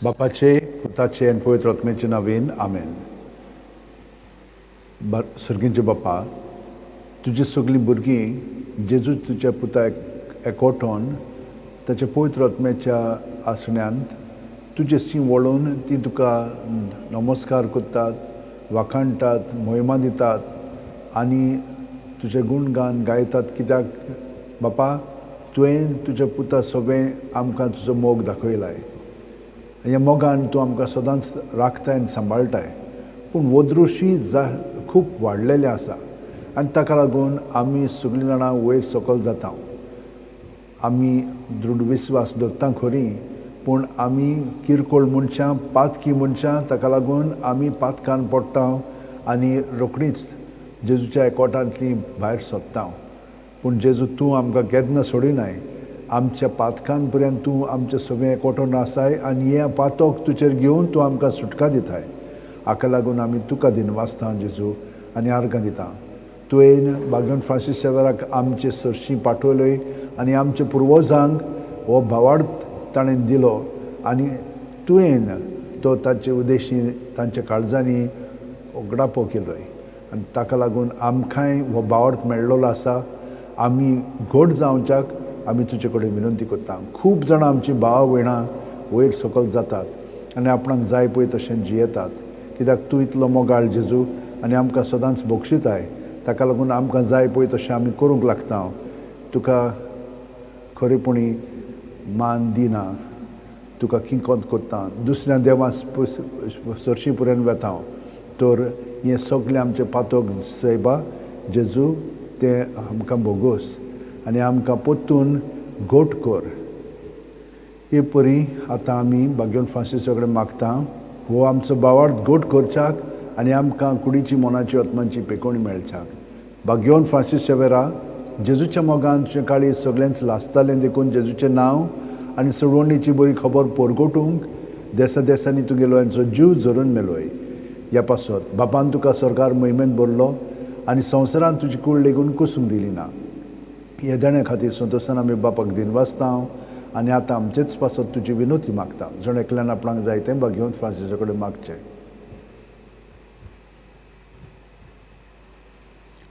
बापाचे, पुताचे आनी पवित्र आत्म्याचे नांवेन आमेन. सर्गींचे बापा, तुजी सगळीं भुरगीं जेजू तुज्या पुताक एकवटोन ताच्या पवित्र आत्म्याच्या आसण्यांत तुजें सीं वळोवन तीं तुका नमस्कार करतात, वाखाणटात, महिमा दितात आनी तुजें गुणगान गायतात. कित्याक बापा, तुवें तुज्या पुता सोबें आमकां तुजो मोग दाखयलाय. ह्या मोगान तूं आमकां सदांच राखताय आनी सांबाळटाय. पूण वदरुशी खूब वाडलेलें आसा आनी ताका लागून आमी सगळीं जाणां वयर सकयल जाता. आमी दृढ विस्वास दवरता खरी, पूण आमी किरकोळ मनशां, पातकी मनशां, ताका लागून आमी पातकान पडटा आनी रोखडीच जेजूच्या एकवटांतलीं भायर सरता. पूण जेजू तूं आमकां केन्ना सोडिनाय. आमच्या पातकान पर्यंत तूं आमचे सगळें एकवटून आसाय आनी हें पातोक तुजेर घेवन तूं आमकां सुटका दिताय. हाका लागून आमी तुका दिनवासता जेजू आनी आर्गां दिता. तुवें बागेवन फ्रांसीस झेवियराक आमचे सरशी पाठवल्योय आनी आमच्या पुर्वजांक हो भावार्थ ताणें दिलो आनी तुवें तो ताचे उद्देशी तांच्या काळजांनी उगडापो केलोय आनी ताका लागून आमकांय हो भावार्थ मेळ्ळो आसा. आमी घोट जावच्याक आमी तुजे कडेन विनंती करता. खूब जाणां आमची भाव भयणां वयर सकयल जातात आनी आपणाक जाय पळय तशें जियेतात. कित्याक तूं इतलो मोगाळ जेजू आनी आमकां सदांच बक्षिताय. ताका लागून आमकां जाय पळय तशें आमी करूंक लागता. तुका खरेपणी मान दिना, तुका किंकोत करता, दुसऱ्या देवा सरशी पर्यंत वेता. तर हें सगळें आमचें पातोक सैबा जेजू तें आमकां बोगोस आनी आमकां पोत्तून घोट कर. हे परी आतां आमी बागेवन फ्रांसीसा कडेन मागता हो आमचो भावार्थ घोट करच्याक आनी आमकां कुडीची मोनाची आत्मांची पेकोवणी मेळच्याक. बागेवन फ्रांसीस झेवियरा, जेजूच्या मोगान तुजें काळी सगळ्यांच लासतालें देखून जेजूचें नांव आनी सोडवणेची बरी खबर परगोटूंक देसा देसांनी तुगेलो हांचो जीव झरून मेलोय. ह्या पासत बापान तुका सरकार महिमेंत भरलो आनी संवसारांत तुजी कूड लेगून कुसूंक दिली ना. हे देण्या खातीर संतोशान आमी बापाक दिनवासता आनी आतां आमचेच पासत तुजी विनोती मागता. जण एकल्यान आपणाक जाय तें बागेवन फ्रांसीसा कडेन मागचें.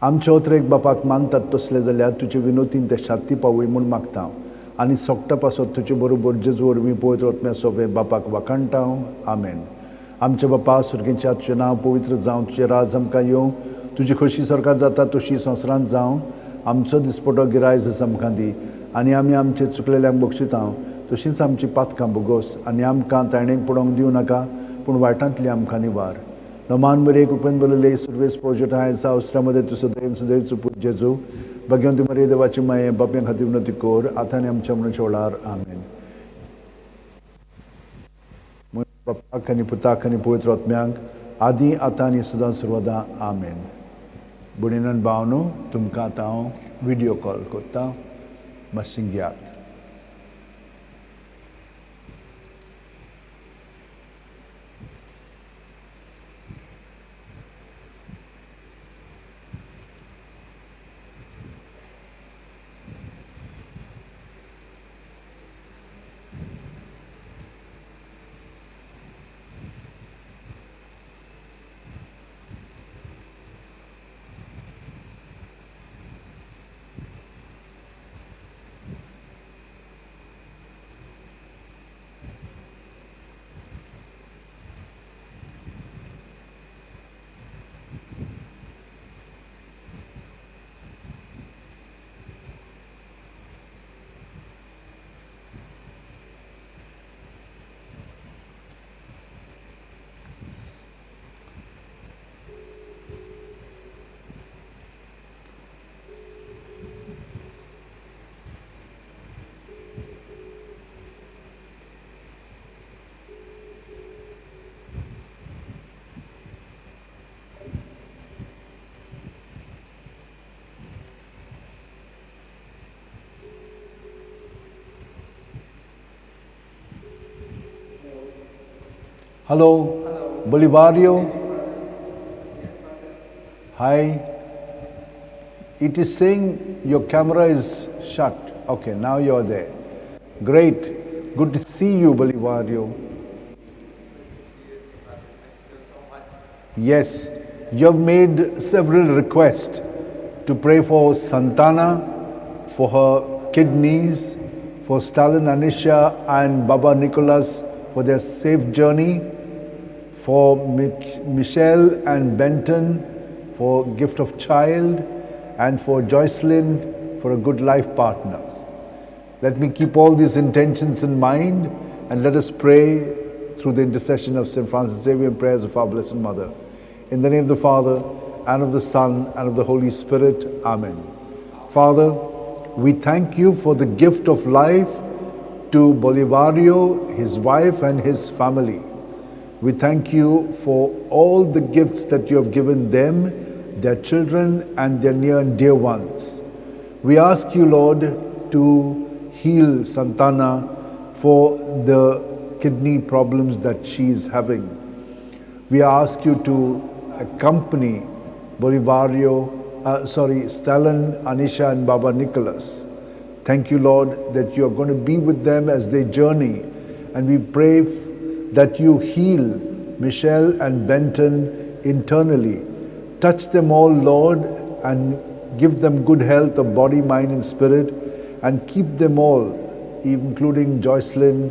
आमच्या ओत्रेक बापाक मानतात तसले जाल्यार तुजे विनोतीन ते शांती पावय म्हूण मागता आनी सोगटा पासत तुजे बरोबर जेजू वरवीं पवित्र आत्म्या सोबे बापाक वाखाणटा. आमेन. आमचे बापा, सुर्गेच्या तुजें नांव पवित्र जावं, तुजें राज आमकां येवं, तुजी खोशी सरकार जाता तशी संवसारांत जावं. आमचो दिसपटो गिरायज आमकां दी आनी आमी आमचे चुकलेल्यांक बक्षिता तशींच आमची पातकां बोगोस आनी आमकां तायणेक पडोवंक दिवं नाका, पूण वायटांतली आमकां निवार. नमान बरे कृपेन बरयले सर्वेस प्रोजेक्ट आहा सा उसरामध्ये तू सदैव चुपूत जेजू बागेवन ती मरे देवाची माये बापया खातीर विनंती कर आतां आनी आमच्या मनाच्या वेळार. आमेन. बापाक आनी पुताक आनी पवित्र आत्म्यांक आदी आतां आनी सदां सर्वदा. आमेन. भुणेन भावनो, तुमकां आतां हांव व्हिडियो कॉल करता. मातशें घेयात. Hello, Bolivario. Hi. It is saying your camera is shut. Okay, now you're there. Great. Good to see you, Bolivario. Yes, you have made several requests to pray for Santana, for her kidneys, for Stalin Anisha and Baba Nicholas for their safe journey, for Michelle and Benton for gift of child, and for Joycelyn for a good life partner. Let me keep all these intentions in mind, and let us pray through the intercession of St Francis Xavier and prayers of our Blessed Mother. In the name of the Father, and of the Son, and of the Holy Spirit. Amen. Father, we thank you for the gift of life to Bolivario, his wife, and his family. We thank you for all the gifts that you have given them, their children, and their near and dear ones. We ask you, Lord, to heal Santana for the kidney problems that she is having. We ask you to accompany Stalin, Anisha, and Baba Nicholas. Thank you, Lord, that you are going to be with them as they journey. And we pray that you heal Michelle and Benton internally. Touch them all, Lord, and give them good health of body, mind, and spirit, and keep them all, including Joycelyn,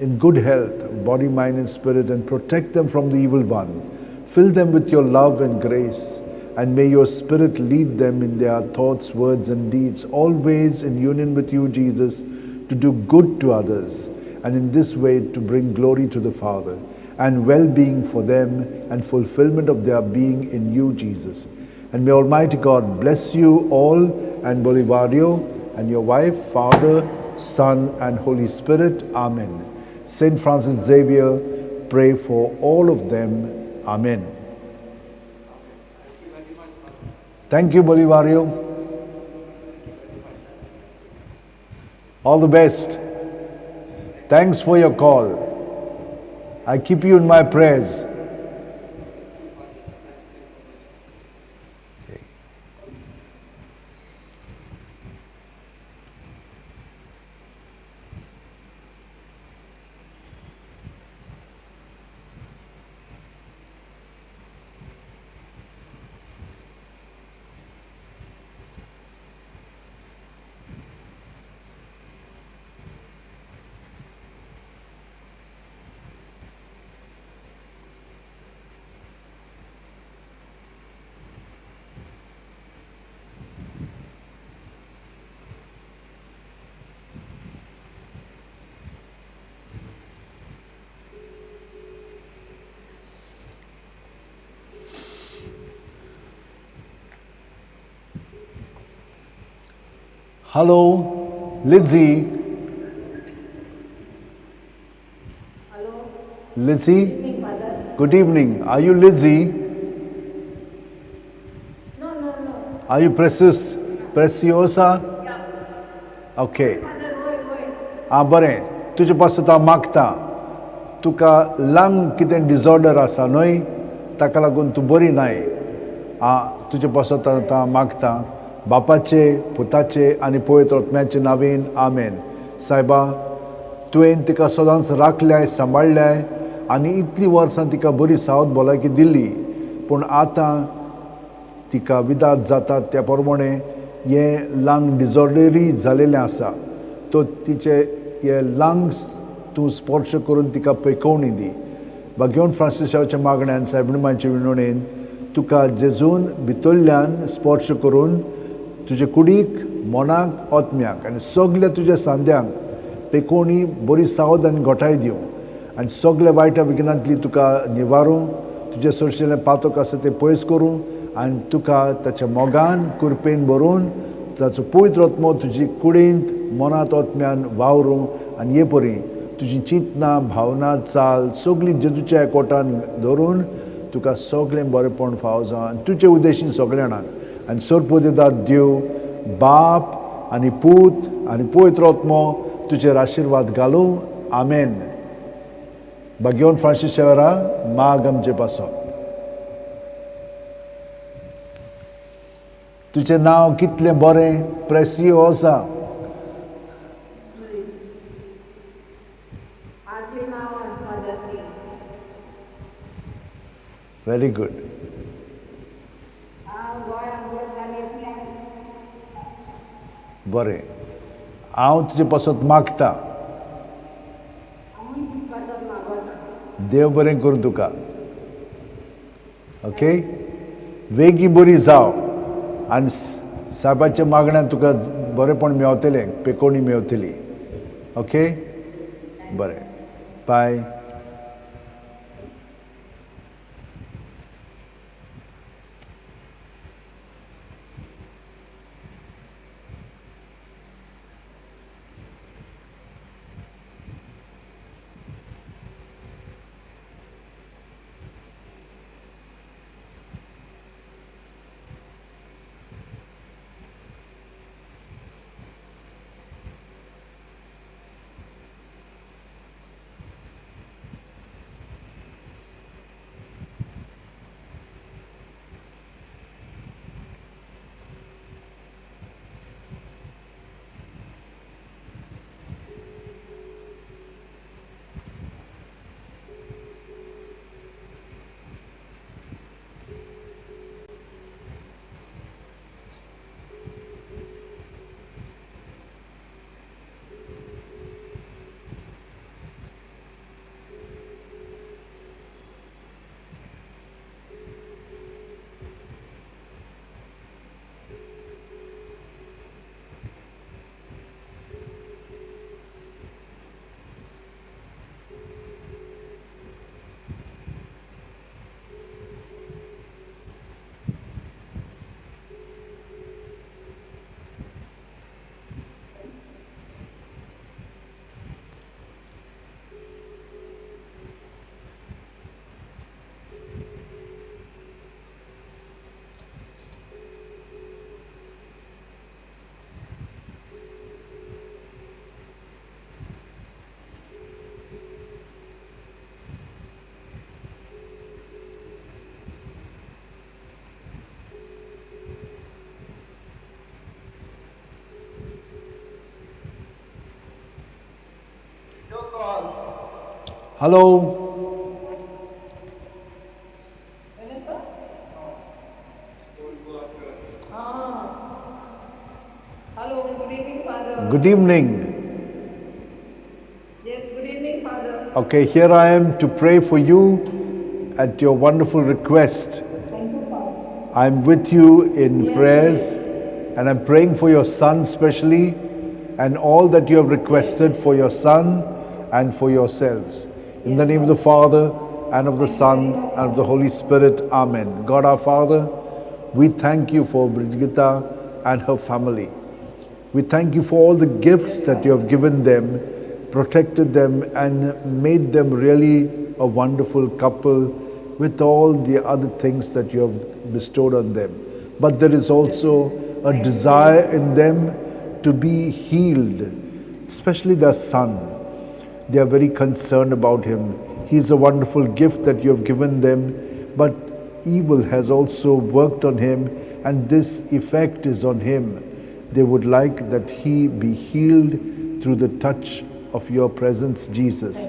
in good health, body, mind, and spirit, and protect them from the evil one. Fill them with your love and grace, and may your Spirit lead them in their thoughts, words, and deeds, always in union with you, Jesus, to do good to others, and in this way to bring glory to the Father, and well-being for them, and fulfillment of their being in you, Jesus. And may Almighty God bless you all, and Bolivario, and your wife, Father, Son, and Holy Spirit. Amen. St. Francis Xavier, pray for all of them. Amen. Thank you, Bolivario. All the best. Thanks for your call. I keep you in my prayers. Hello, Lizzie. Hello. Lizzie. Good evening, Father. Good evening. Are you Lizzie? No. Are you Preciosa? Yeah. Okay. Father, Roy. बरें. तुझे पासून हांव मागता. तुका lung कितें disorder आसा न्हय, ताका लागून तूं बरी नाय. तुझे पासून हांव मागता. बापाचे, पुताचे आनी पवित्र आत्म्याचे नांवेन. आमेन. सायबा, तुवें तिका सदांच राखल्याय, सांबाळल्याय, आनी इतलीं वर्सां तिका बरी सावध भलायकी दिल्ली. पूण आतां तिका विदात जाता त्या प्रमाणे हे लंग डिसऑर्डरी जालेलें आसा. तो तिचे हे लंग्स तूं स्पर्श करून तिका पैकवणी दी. घेवन फ्रांसिसाच्या मागण्यान सायबिणमाचे विणवणेन तुका जेजून भितरल्यान स्पर्श करून तुजे कुडीक, मनाक, आत्म्याक आनी सगल्या तुज्या सांद्यांक पेकोवणी बरी सावध आनी घोटाय दिवं, आनी सगल्या वायटा विघ्नांतली तुका निवारूं, तुजे सोडशिल्लें पातक आसा तें पयस करूं, आनी तुका ताच्या मोगान कुरपेन भरून ताचो पवित्र आत्मो तुजी कुडींत, मनांत, आत्म्यान वावरूं, आनी हे परी तुजी चिंतनां, भावना, चाल सगळीं जेजूच्या एकवटान धरून तुका सगळें बरेंपण फावो जावं, आनी तुजे उद्देशीं सगळ्या जाणांक. आनी सर्पोदिदार देव, बाप आनी पूत आनी पवित्र आत्मो तुजेर आशिर्वाद घालूं. आमेन. घेवन फ्रांसीस शेवेरा माग आमचे पासो. तुजें नांव कितलें बरें, प्रेसियोसा. आदले नांवान फादर Very good. गोंयांत वयताली बरें. हांव तुजे पासत मागता. पासत मागता देव बरें करूं तुका. ओके? वेगी बरी जाव आनी साहेबाच्या मागण्यान तुका बरेंपण मेवतलें, पेकोवणी मेवतली. ओके? बरें. Bye. Hello. Hello, good evening, Father. Good evening. Yes, good evening, Father. Okay, here I am to pray for you at your wonderful request. Thank you, Father. I'm with you in prayers, and I'm praying for your son specially, and all that you have requested for your son and for yourselves. In the name of the Father, and of the Son, and of the Holy Spirit. Amen. God our Father, we thank you for Brigita and her family. We thank you for all the gifts that you have given them, protected them, and made them really a wonderful couple with all the other things that you have bestowed on them. But there is also a desire in them to be healed, especially their son. They are very concerned about him. He is a wonderful gift that you have given them, but evil has also worked on him, and this effect is on him. They would like that he be healed through the touch of your presence, Jesus.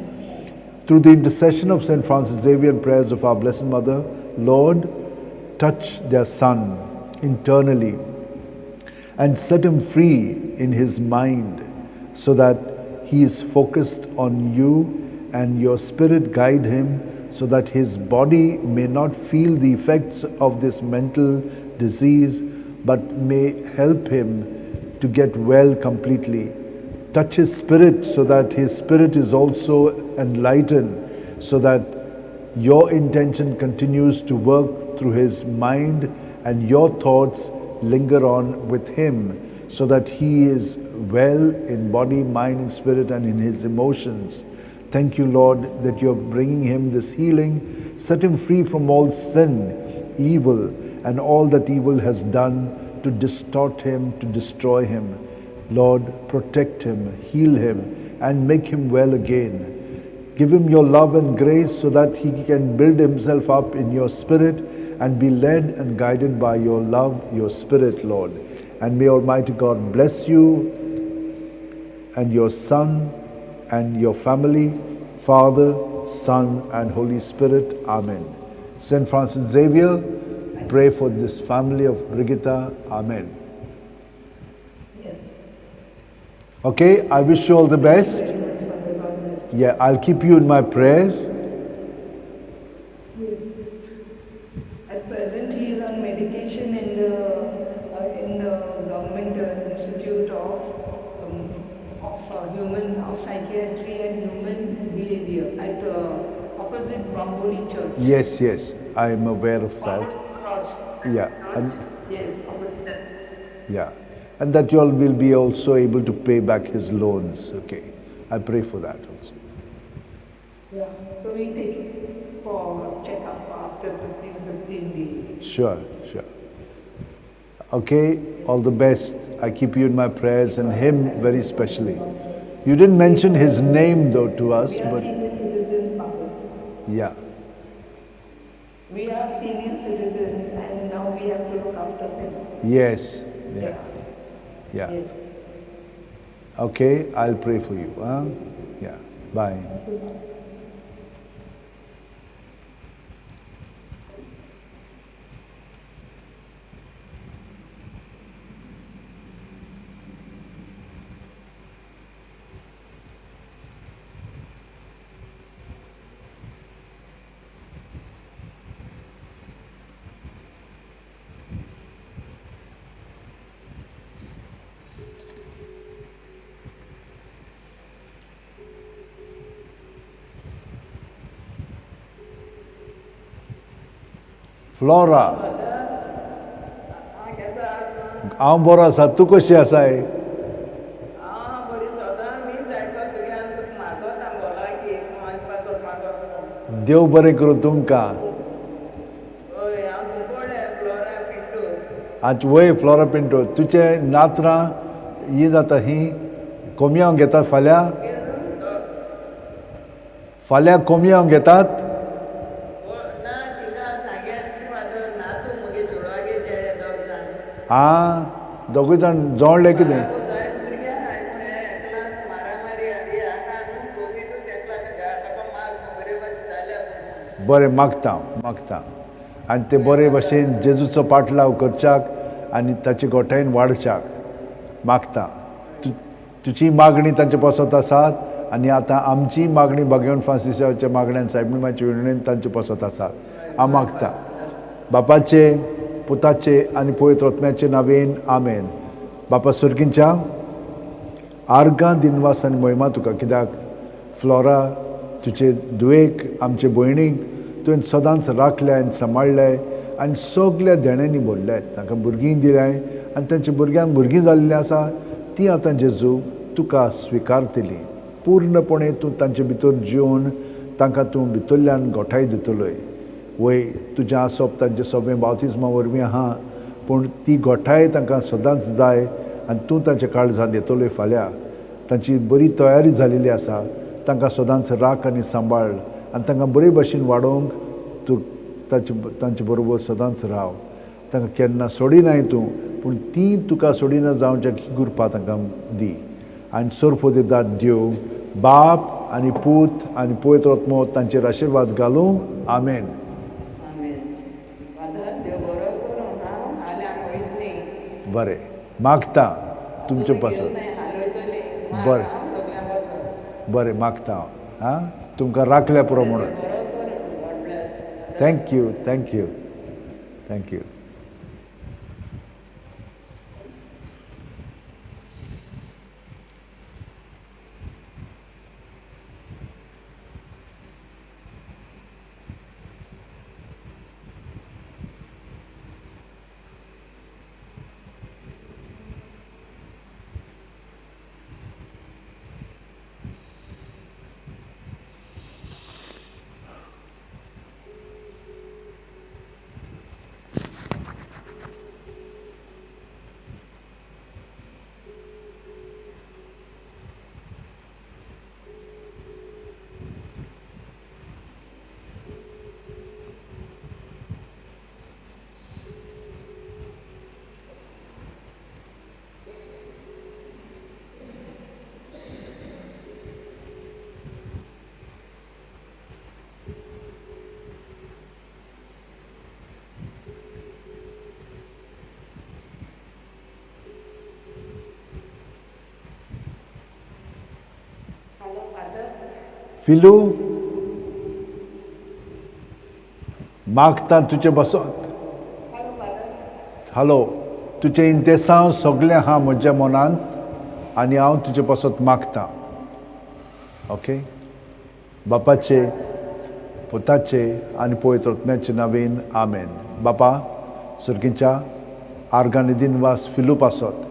Through the intercession of St Francis Xavier and prayers of our Blessed Mother, Lord, touch their son internally and set him free in his mind so that he is focused on you, and your Spirit guide him so that his body may not feel the effects of this mental disease, but may help him to get well completely. Touch his spirit so that his spirit is also enlightened, so that your intention continues to work through his mind and your thoughts linger on with him, so that he is well in body, mind, and spirit, and in his emotions. Thank you, Lord, that you're bringing him this healing. Set him free from all sin, evil, and all that evil has done to distort him, to destroy him. Lord, protect him, heal him, and make him well again. Give him your love and grace so that he can build himself up in your spirit and be led and guided by your love, your spirit, Lord. And may Almighty God bless you and your son and your family, Father, Son, and Holy Spirit. Amen. St Francis Xavier, pray for this family of Brigitta. Amen. Yes. Okay, I wish you all the best. Very much, Father. God bless. Yeah, I'll keep you in my prayers. Yes. At present, he is on medication in the government institute of psychiatry and human behavior at opposite Bamboli Church. Yes, yes, I'm aware of that. Cross. Yeah, and Yes, opposite. yeah, and that you all will be also able to pay back his loans. Okay, I pray for that also. Yeah. So we take it for checkup after 15 days. Sure, sure. Okay, all the best. I keep you in my prayers and him very specially. You didn't mention his name though to us, We are but senior citizens, Papa. yeah, We are senior citizens and now we have to look after them. yes, yeah, yeah. Yes. Okay, I'll pray for you. Huh? Yeah, bye. Flora, हांव बरो आसा. तूं कशी आसाय? देव बरें करूं तुमकां. आज वय फ्लोरा पिंटो, तुझे नात्रां ही जाता ही कोमयां घेतात फाल्यां? फाल्यां कोमयां घेतात? आं, दोगूय जाण जोडले कितें? बरें, मागता मागता. आनी ते बरे भशेन जेजूचो पाटलाव करच्याक आनी ताचे गोठायेन वाडच्याक मागता. तुजी मागणी तांचे पसत आसात आनी आतां आमची मागणी भगवान फ्रांसिसाच्या मागण्यान सायबिणीच्या विणणेन तांचे पसत आसात. हांव मागता बापाचे, पुताचे आनी पवित्र आत्म्याचे नांवेन आमेन. बापा सुर्गींच्या आर्गां दिनवास आनी महिमा तुका, कित्याक फ्लोरा तुजे दुयेक आमचे भयणीक तुवें सदांच राखलें आनी सांबाळलें आनी सगल्या देण्यांनी भरलें. तांकां भुरगीं दिल्याय आनी तांच्या भुरग्यांक भुरगीं जाल्लीं आसा तीं आतां जेजू तुका स्विकारतलीं. पूर्णपणे तूं तांचे भितर जिवन तांकां तूं भितरल्यान गोठाय दितलोय. वय तुजें आसप तांचे सगळें बावतिजमा वरवीं आहा, पूण ती गोठाय तांकां सदांच जाय आनी तूं तांच्या काळजांत येतलोय फाल्यां. तांची बरी तयारी जालेली आसा. तांकां सदांच राख आनी सांबाळ आनी तांकां बरे भशेन वाडोवंक तूं तांचे बरोबर सदांच राव. तांकां केन्ना सोडिनाय तूं, पूण तीं तुका सोडिना जावच्या कृपा तांकां दी. आनी सोरफोदे दाद देव बाप आनी पूत आनी पवित्र आत्मो तांचेर आशिर्वाद घालूं. आमेन. बरें, मागता तुमचे पासत. बरें बरें, मागता हांव. आं, तुमकां राखल्या पुरो म्हणून. Thank you thank you thank you. फिलू, मागता तुजे बसत. हॅलो, तुजें इंतेसांव सगळें आहा म्हज्या मनांत आनी हांव तुजे बसत मागतां. ओके. बापाचे, पुताचे आनी पवित्र आत्म्याचे नांवेन आमेन. बापा सुर्गीच्या आर्गानिदी निवास फिलू पासत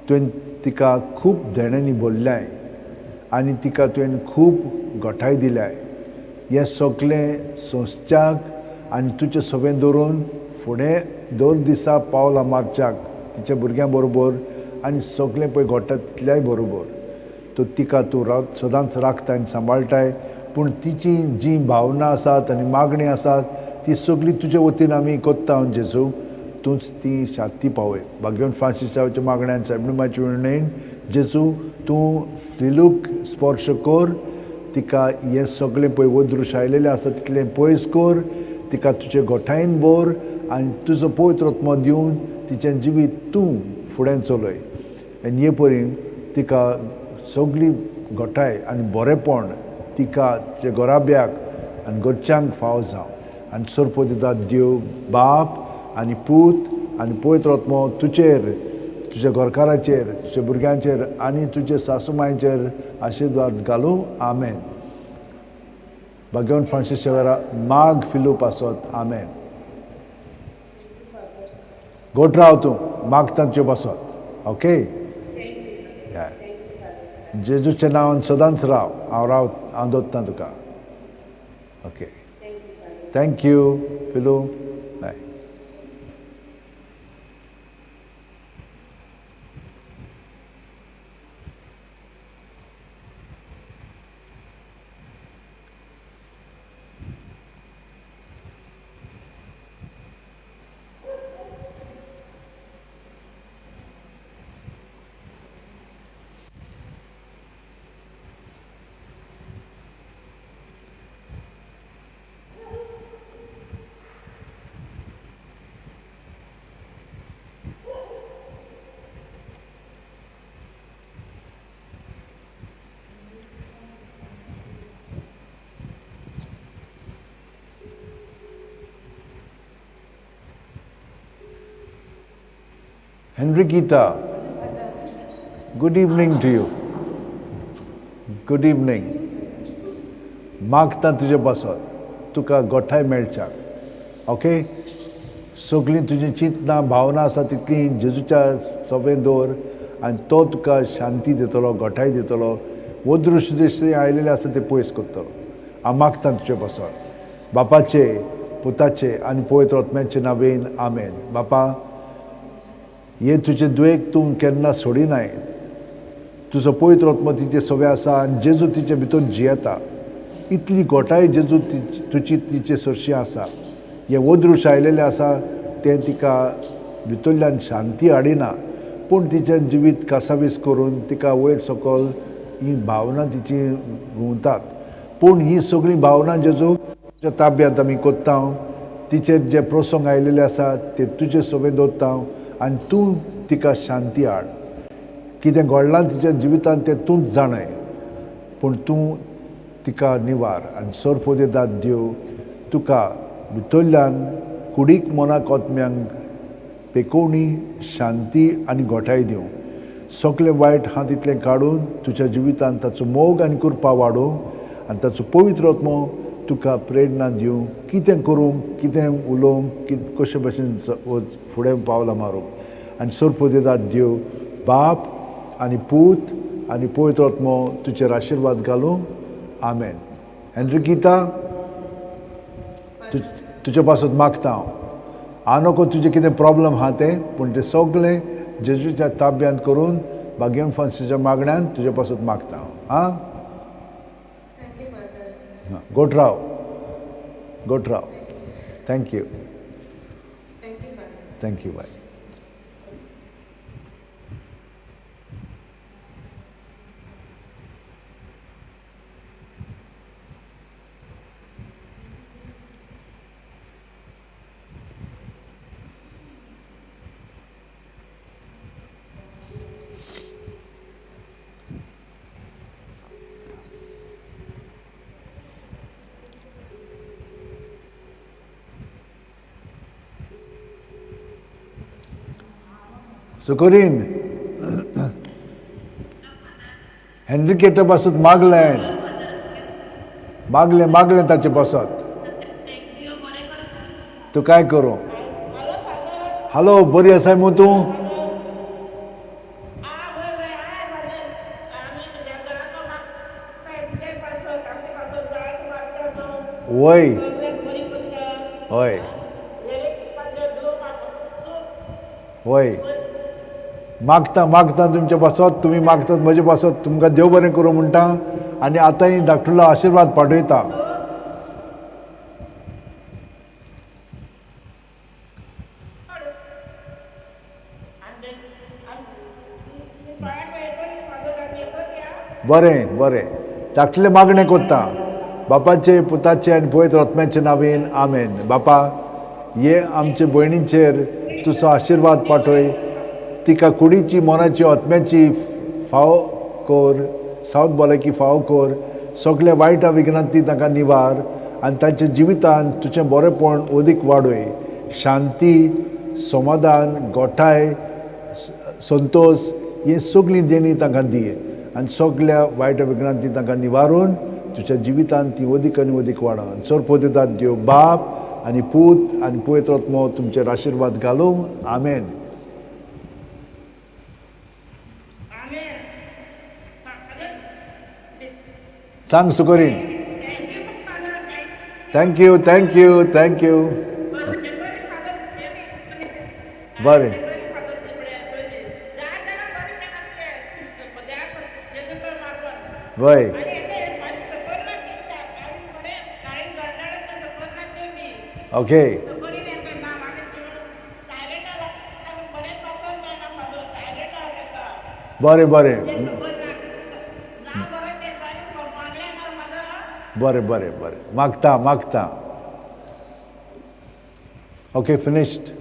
तुवें तिका खूब देण्यांनी भरल्याय आनी तिका तुवें खूब घोटाय दिल्याय. हें सगळें संस्थ्याक आनी तुजे सवें दवरून फुडें दर दिसा पावलां मारच्याक तिच्या भुरग्यां बरोबर आनी सगळें पळय घडटा तितल्याय बरोबर तिका तूं सदांच राखताय आनी सांबाळटाय. पूण तिची जी भावना आसात आनी मागणी आसात ती सगळी तुजे वतीन आमी कोत्ता जेजू. तूंच ती शांती पावय. भाग्यवन फ्रांसिसाच्या मागण्यान सायबीमाच्या विणेन जेजू तूं फिलूक स्पर्श कर. तिका हें सगळें पळय वदृश आयलेलें आसा तितलें पयस कर. तिका तुजे गोठायन भर आनी तुजो पवित्र आत्मो दिवन तिचें जिवीत तूं फुडें चलय. आनी हे परी तिका सगळी घोटाय आनी बरेंपण तिका तिच्या घोराब्याक आनी घरच्यांक फावो जावं. आनी सर्पो दिता देव बाप आनी पूत आनी पवित्र आत्मो तुजेर, तुज्या घरकाराचेर, तुज्या भुरग्यांचेर आनी तुज्या सासूमांयचेर आशिर्वाद घालूं. आमेन. भाग्यवन फ्रांसीस झेवियरा माग फिलू पासत. आमेन. गोठ राव तूं मागता तुजे पासत. ओके. जेजूच्या नांवान सदांच राव. हांव दोत्तां तुका. ओके. थँक्यू फिलू. Bye. Henriquita, good evening to you. Good evening. मागता तुजे बसत तुका गोठाय मेळच्याक. ओके. सगळीं तुजी चिंतना भावना आसा तितली जेजूच्या सवें दवर आनी तो तुका शांती दितलो, गोठाय दितलो. वदृश्य दिश्टी आयलेले आसा ते पयस करतलो. हांव मागता तुजे बसत बापाचे, पुताचे आनी पवित्र आत्म्याचे नांवेन. आमेन. बापा हे तुजे दुयेक तूं केन्ना सोडिनाय. तुजो पवित्र आत्मो तिचे सवे आसा आनी जेजू तिचे भितर जियेता. इतली गोठाय जेजू तुजी तिचे सरशी आसा. हे वदृश आयलेले आसा ते तिका भितरल्यान शांती हाडिना पूण तिचें जिवीत कासावीस करून तिका वयर सकयल ही भावना तिची घुंवतात. पूण ही सगळी भावना जेजू तुज्या ताब्यांत आमी कोत्ता. तिचेर जे प्रसंग आयलेले आसा ते तुजे सवें दवरता आनी तूं तिका शांती हाड. कितें घडलां तिच्या जिवितांत तें तूंच जाणय पूण तूं तिका निवार आनी सर्पो दिता देव तुका भितरल्यान कुडीक मनाक आत्म्यांक पेकोवणी, शांती आनी गोठाय दिवं. सगळें वायट आहा तितलें काडून तुज्या जिवितांत ताचो मोग आनी कृपा वाडोवं आनी ताचो पवित्र आत्मो तुका प्रेरणा दिवं. कितें करूंक, कितें उलोवंक, कशे भशेन फुडें पावलां मारूंक. आनी सर्पो दिता देव बाप आनी पूत आनी पवित्र आत्मो तुजेर आशिर्वाद घालूं. आमेन. हेनरिकिता तुजे पासत मागता हांव नको तुजें कितें प्रॉब्लम आहा तें पूण तें सगळें जेजूच्या ताब्यांत करून भाग्यवन फ्रांसिसाच्या मागण्यान तुजे पासत मागता हांव. गोठ राव. गोठ राव. थँक्यू. थँक्यू. बाय. सुकोरीन हेनरिकेटा बसत मागलें ताचे बसत तूं काय करूं हॅलो बरी आसाय मू तूं वय हय वय मागता तुमचे बसत तुमी मागतात म्हजे बसत तुमकां देव बरें करूं म्हणटा आनी आतांय धाकटुलो आशिर्वाद पाठयता बरें धाकटले मागणें कोत्ता बापाचे पुताचे आनी पवित्र आत्म्याचे नांवेन आमेन बापा हे आमचे भयणींचेर तुजो आशिर्वाद पाठय तिका कुडीची मोनाची आत्म्याची फाव कोर सावत भलायकी फाव कोर सगळ्या वायटा विघ्नांती ताका निवार आनी तांच्या जिवितान तुजें बरेंपण अदीक वाडय शांती समाधान गोठाय संतोष ही सगळीं देणी तांकां दी आनी सगळ्या वायट विघ्नांती तांकां निवारून तुज्या जिवितान ती अदीक आनी अदीक वाडा चड पळयतात देव बाप आनी पूत आनी पवित्र आत्मो तुमचेर आशिर्वाद घालूं आमेन सांग सुकोरीन थँक्यू बरें वय ओके बरें मागता okay finished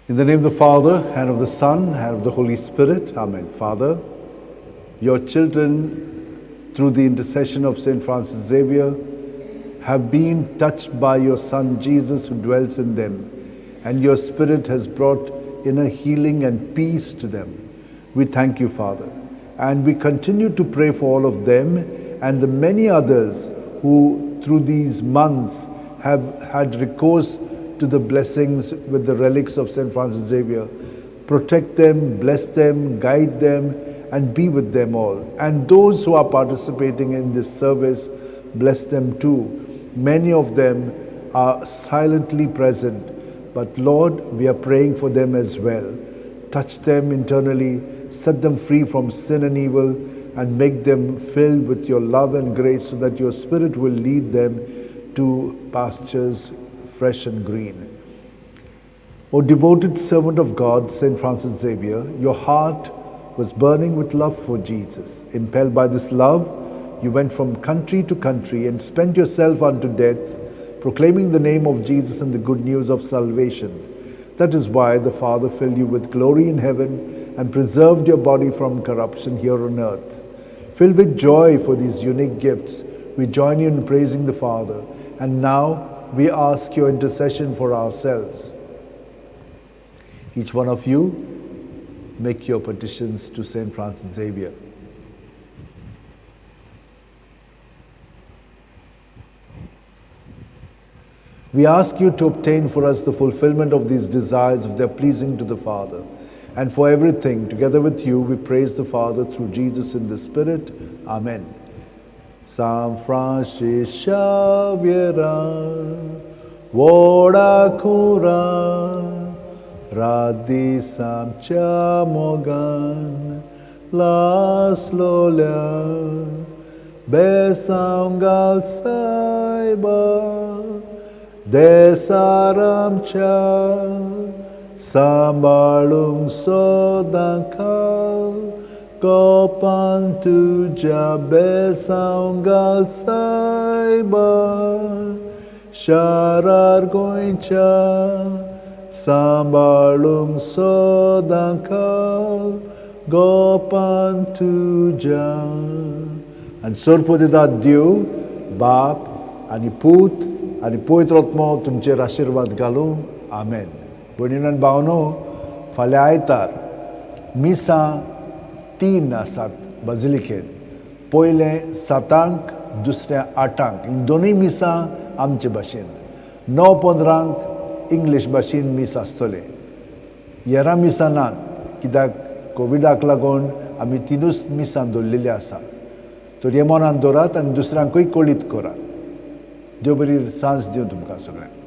In the name of the Father, and of the Son, and of the Holy Spirit. Amen. Father, your children, through the intercession of St Francis Xavier, have been touched by your Son Jesus who dwells in them, and your Spirit has brought inner healing and peace to them. We thank you, Father, and we continue to pray for all of them and the many others who, through these months, have had recourse to the blessings with the relics of St Francis Xavier. Protect them, bless them, guide them, and be with them all. And those who are participating in this service, bless them too. Many of them are silently present, but Lord, we are praying for them as well. Touch them internally, set them free from sin and evil, and make them filled with your love and grace so that your Spirit will lead them to pastures fresh and green. O devoted servant of God, St. Francis Xavier, your heart was burning with love for Jesus. Impelled by this love, you went from country to country and spent yourself unto death, proclaiming the name of Jesus and the good news of salvation. That is why the Father filled you with glory in heaven and preserved your body from corruption here on earth. Filled with joy for these unique gifts, we join you in praising the Father. And now, we ask your intercession for ourselves. Each one of you, make your petitions to St. Francis Xavier. We ask you to obtain for us the fulfillment of these desires if they are pleasing to the Father. And for everything, together with you, we praise the Father through Jesus in the Spirit. Amen. St. Francis Xavier, Voda Cura, Radi Samcha Mogan, Las Lolia, Besangal Saiba, Desaramcha, Sambalung Sodankal, Kopan tuja besaungal saiba, Sharar goincha, Sambalung sodankal, Gopan tuja. And Surpodida Dieu, Bap, आनी पूत आनी पवित्र आत्मो तुमचेर आशिर्वाद घालूं. आमेन. भयणीनो आनी भावनो, फाल्यां आयतार मिसां 3 आसात बाजिलिकेन. पयलें 7 दुसरें 8. ही दोनूय मिसां आमचे भाशेन. 9:15 इंग्लीश भाशेन मीस आसतले. हेरां मिसां नात, कित्याक कोविडाक लागून आमी 3 मिसां दवरलेली आसा. तर हे मनान दवरात आनी दुसऱ्यांकूय कळीत करात. देव बरी सांज दिवं तुमकां सगळ्यांक.